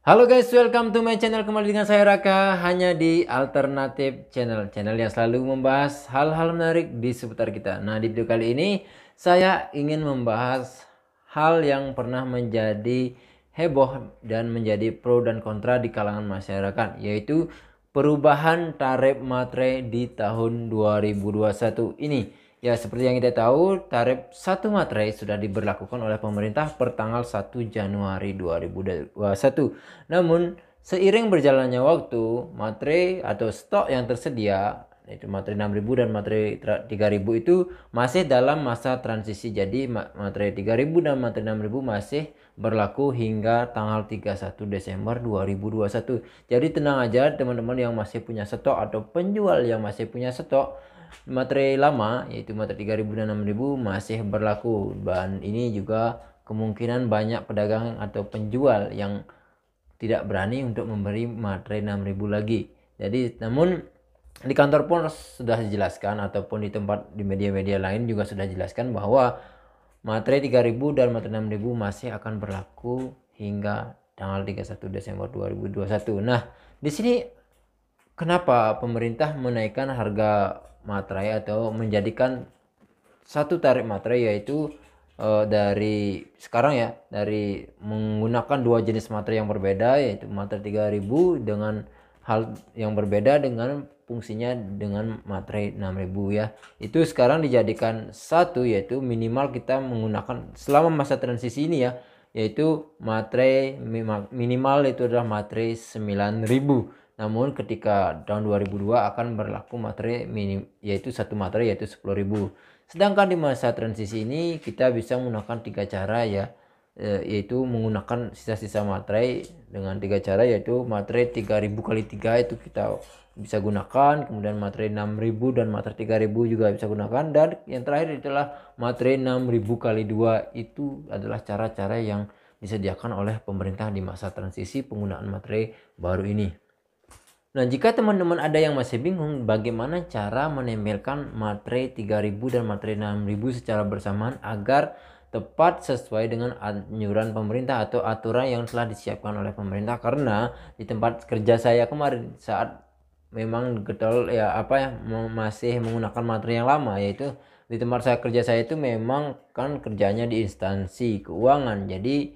Halo guys, welcome to my channel. Kembali dengan saya Raka, hanya di Alternatif Channel yang selalu membahas hal-hal menarik di seputar kita. Nah, di video kali ini saya ingin membahas hal yang pernah menjadi heboh dan menjadi pro dan kontra di kalangan masyarakat, yaitu perubahan tarif matre di tahun 2021 ini. Ya, seperti yang kita tahu, tarif 1 materai sudah diberlakukan oleh pemerintah per tanggal 1 Januari 2021. Namun, seiring berjalannya waktu, materai atau stok yang tersedia, yaitu materai 6.000 dan materai 3.000 itu masih dalam masa transisi. Jadi, materai 3.000 dan materai 6.000 masih berlaku hingga tanggal 31 Desember 2021. Jadi, tenang aja teman-teman yang masih punya stok atau penjual yang masih punya stok materai lama, yaitu materai 3.000 dan 6.000 masih berlaku. Dan ini juga kemungkinan banyak pedagang atau penjual yang tidak berani untuk memberi materai 6.000 lagi. Jadi namun di kantor pun sudah dijelaskan, ataupun di tempat di media-media lain juga sudah dijelaskan bahwa materai 3.000 dan materai 6.000 masih akan berlaku hingga tanggal 31 Desember 2021. Nah, di sini kenapa pemerintah menaikkan harga materai atau menjadikan satu tarif materai, yaitu dari sekarang ya, dari menggunakan dua jenis materai yang berbeda, yaitu materai 3.000 dengan hal yang berbeda dengan fungsinya dengan materai 6.000 ya. Itu sekarang dijadikan satu, yaitu minimal kita menggunakan selama masa transisi ini ya, yaitu materai minimal itu adalah materai 9.000. Namun ketika tahun 2002 akan berlaku materai minim, yaitu satu materai yaitu 10.000. Sedangkan di masa transisi ini kita bisa menggunakan tiga cara ya, yaitu menggunakan sisa-sisa materai dengan tiga cara, yaitu materai 3.000 kali 3 itu kita bisa gunakan, kemudian materai 6.000 dan materai 3.000 juga bisa gunakan, dan yang terakhir adalah materai 6.000 kali 2. Itu adalah cara-cara yang disediakan oleh pemerintah di masa transisi penggunaan materai baru ini. Nah, jika teman-teman ada yang masih bingung bagaimana cara menempelkan materai 3.000 dan materai 6.000 secara bersamaan agar tepat sesuai dengan anjuran pemerintah atau aturan yang telah disiapkan oleh pemerintah, karena di tempat kerja saya kemarin saat memang getol ya masih menggunakan materai yang lama, yaitu di tempat saya kerja saya itu memang kan kerjanya di instansi keuangan, jadi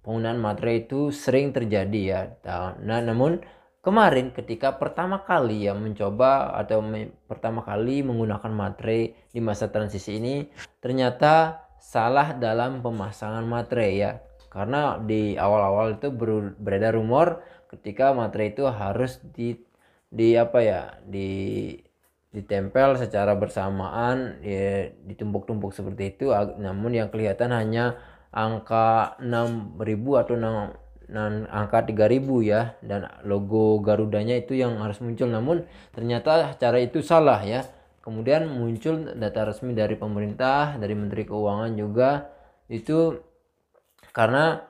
penggunaan materai itu sering terjadi ya. Nah, namun kemarin ketika pertama kali ya mencoba atau pertama kali menggunakan materai di masa transisi ini, ternyata salah dalam pemasangan materai ya. Karena di awal-awal itu beredar rumor ketika materai itu harus ditempel secara bersamaan ya, ditumpuk-tumpuk seperti itu. Namun yang kelihatan hanya angka 6.000 atau angka 3.000 ya, dan logo Garudanya itu yang harus muncul. Namun ternyata cara itu salah ya. Kemudian muncul data resmi dari pemerintah, dari Menteri Keuangan juga, itu karena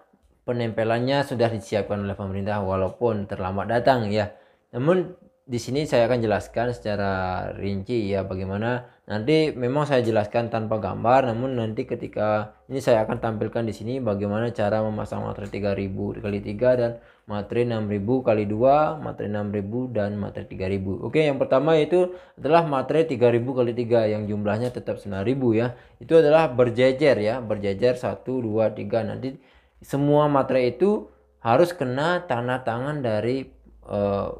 penempelannya sudah disiapkan oleh pemerintah walaupun terlambat datang ya. Namun di sini saya akan jelaskan secara rinci ya bagaimana. Nanti memang saya jelaskan tanpa gambar, namun nanti ketika ini saya akan tampilkan di sini bagaimana cara memasang materai 3.000 kali 3 dan materai 6.000 kali 2, materai 6.000 dan materai 3.000. Oke, yang pertama itu adalah materai 3.000 kali 3 yang jumlahnya tetap 9.000 ya. Itu adalah berjejer ya, berjejer 1 2 3. Nanti semua materai itu harus kena tanda tangan dari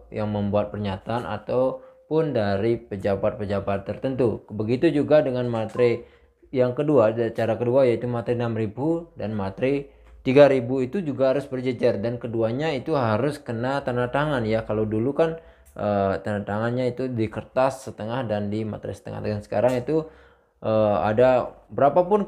yang membuat pernyataan ataupun dari pejabat-pejabat tertentu. Begitu juga dengan materai yang kedua, cara kedua, yaitu materai 6.000 dan materai 3.000 itu juga harus berjejer, dan keduanya itu harus kena tanda tangan ya. Kalau dulu kan tanda tangannya itu di kertas setengah dan di materai setengah, dan sekarang itu ada berapapun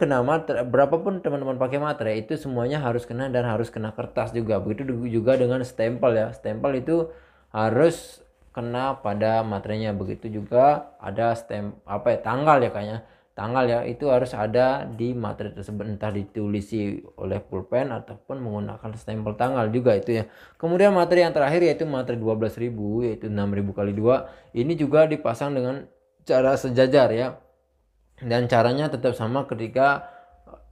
berapapun teman-teman pakai materai itu semuanya harus kena, dan harus kena kertas juga. Begitu juga dengan stempel ya, stempel itu harus kena pada materainya. Begitu juga ada tanggal ya, kayaknya tanggal ya, itu harus ada di materai tersebut, entah ditulisi oleh pulpen ataupun menggunakan stempel tanggal juga itu ya. Kemudian materai yang terakhir yaitu materai 12.000, yaitu 6.000 kali 2, ini juga dipasang dengan cara sejajar ya, dan caranya tetap sama ketika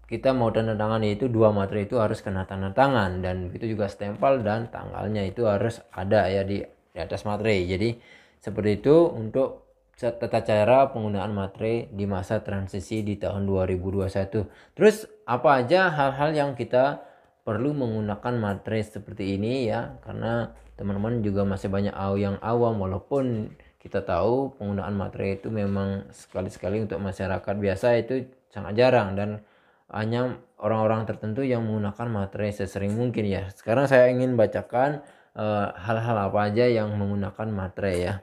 kita mau tanda tangan itu dua materai itu harus kena tanda tangan, dan itu juga stempel dan tanggalnya itu harus ada ya di atas materai. Jadi seperti itu untuk tata cara penggunaan materai di masa transisi di tahun 2021. Terus apa aja hal-hal yang kita perlu menggunakan materai seperti ini ya, karena teman-teman juga masih banyak yang awam, walaupun kita tahu penggunaan materai itu memang sekali-sekali untuk masyarakat biasa itu sangat jarang, dan hanya orang-orang tertentu yang menggunakan materai sesering mungkin ya. Sekarang saya ingin bacakan hal-hal apa aja yang menggunakan materai ya.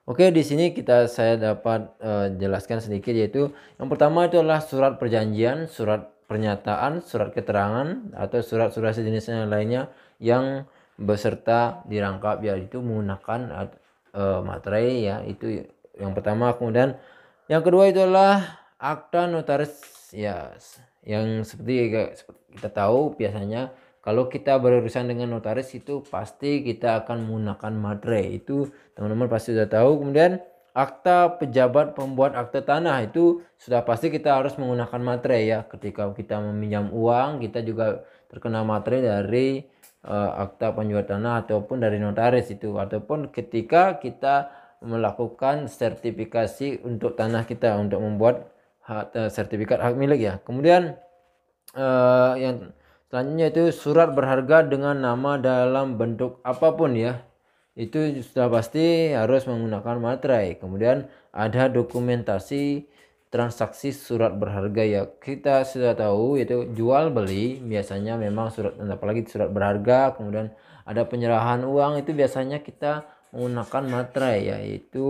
Oke, di sini saya dapat jelaskan sedikit, yaitu yang pertama itu adalah surat perjanjian, surat pernyataan, surat keterangan atau surat-surat sejenisnya lainnya yang beserta dirangkap yaitu menggunakan materai ya. Itu yang pertama. Kemudian yang kedua itu adalah akta notaris ya, yang seperti kita tahu biasanya kalau kita berurusan dengan notaris itu pasti kita akan menggunakan materai, itu teman-teman pasti sudah tahu. Kemudian akta pejabat pembuat akte tanah itu sudah pasti kita harus menggunakan materai ya. Ketika kita meminjam uang kita juga terkena materai dari akta penjual tanah ataupun dari notaris itu, ataupun ketika kita melakukan sertifikasi untuk tanah kita untuk membuat sertifikat hak milik ya. Kemudian yang selanjutnya itu surat berharga dengan nama dalam bentuk apapun ya, itu sudah pasti harus menggunakan materai. Kemudian ada dokumentasi transaksi surat berharga ya, kita sudah tahu itu jual beli biasanya memang surat, apalagi surat berharga. Kemudian ada penyerahan uang itu biasanya kita menggunakan materai ya, itu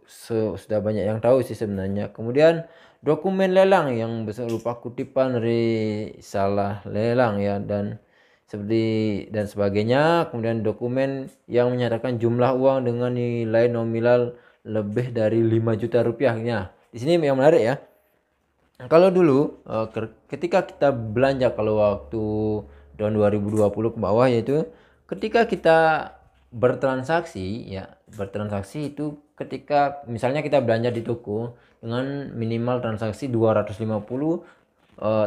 sudah banyak yang tahu sih sebenarnya. Kemudian dokumen lelang yang berupa kutipan dari salah lelang ya dan sebagainya. Kemudian dokumen yang menyatakan jumlah uang dengan nilai nominal lebih dari 5 juta rupiah ya. Di sini yang menarik ya, kalau dulu ketika kita belanja, kalau waktu tahun 2020 ke bawah, yaitu ketika kita bertransaksi itu ketika misalnya kita belanja di toko dengan minimal transaksi 250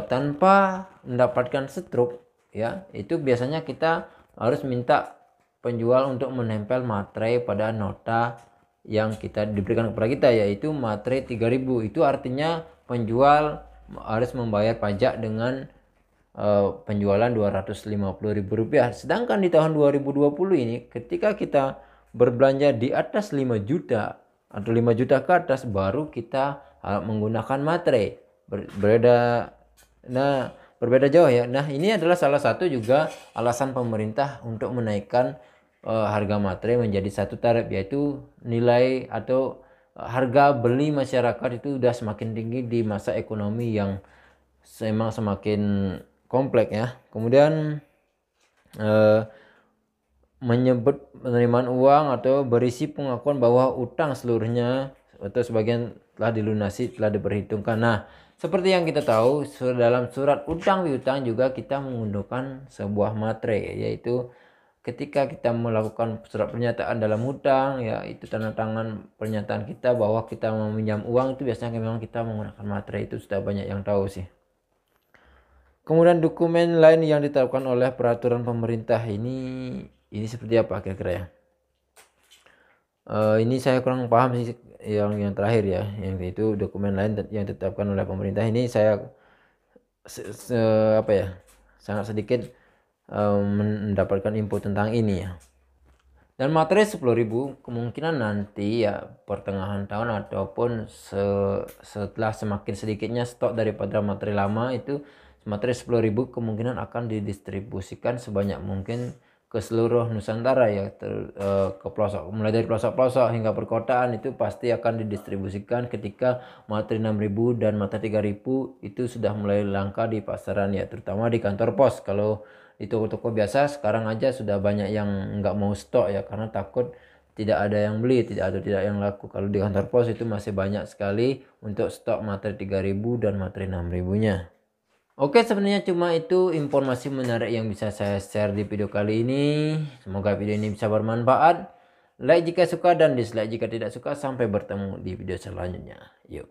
tanpa mendapatkan stroke ya, itu biasanya kita harus minta penjual untuk menempel materai pada nota yang kita diberikan kepada kita, yaitu materai 3.000. Itu artinya penjual harus membayar pajak dengan penjualan Rp250.000. Sedangkan di tahun 2020 ini ketika kita berbelanja di atas 5 juta atau 5 juta ke atas baru kita menggunakan materai. Berbeda jauh ya. Nah, ini adalah salah satu juga alasan pemerintah untuk menaikkan harga materai menjadi satu tarif, yaitu nilai atau harga beli masyarakat itu sudah semakin tinggi di masa ekonomi yang memang semakin kompleks ya. Kemudian menyebut penerimaan uang atau berisi pengakuan bahwa utang seluruhnya atau sebagian telah dilunasi, telah diperhitungkan. Nah, seperti yang kita tahu dalam surat utang piutang juga kita menggunakan sebuah materai, yaitu ketika kita melakukan surat pernyataan dalam hutang ya, itu tanda tangan pernyataan kita bahwa kita meminjam uang, itu biasanya memang kita menggunakan materai. Itu sudah banyak yang tahu sih. Kemudian dokumen lain yang ditetapkan oleh peraturan pemerintah ini seperti apa kira-kira ya? Ini saya kurang paham sih yang terakhir ya, yang itu dokumen lain yang ditetapkan oleh pemerintah ini saya sangat sedikit mendapatkan info tentang ini ya. Dan materai 10.000 kemungkinan nanti ya pertengahan tahun ataupun setelah semakin sedikitnya stok daripada materai lama, itu materai 10.000 kemungkinan akan didistribusikan sebanyak mungkin ke seluruh Nusantara ya, ke pelosok, mulai dari pelosok-pelosok hingga perkotaan itu pasti akan didistribusikan ketika materai 6.000 dan materai 3.000 itu sudah mulai langka di pasaran ya, terutama di kantor pos. Kalau di toko-toko biasa sekarang aja sudah banyak yang nggak mau stok ya, karena takut tidak ada yang beli, tidak yang laku. Kalau di kantor pos itu masih banyak sekali untuk stok materai 3.000 dan materai 6.000-nya. Oke, sebenarnya cuma itu informasi menarik yang bisa saya share di video kali ini. Semoga video ini bisa bermanfaat. Like jika suka dan dislike jika tidak suka. Sampai bertemu di video selanjutnya. Yuk.